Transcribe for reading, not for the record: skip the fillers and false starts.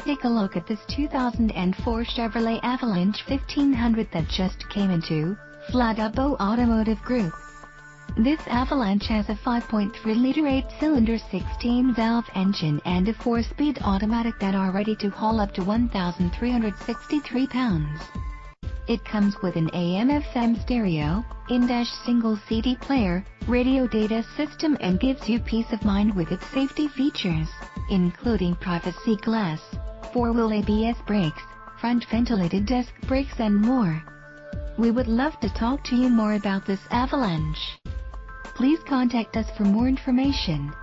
Take a look at this 2004 Chevrolet Avalanche 1500 that just came into Flagabo Automotive Group. This Avalanche has a 5.3-liter 8-cylinder 16-valve engine and a 4-speed automatic that are ready to haul up to 1,363 pounds. It comes with an AM/FM stereo, in-dash single CD player, radio data system and gives you peace of mind with its safety features, including privacy glass, 4-wheel ABS brakes, front ventilated disc brakes and more. We would love to talk to you more about this Avalanche. Please contact us for more information.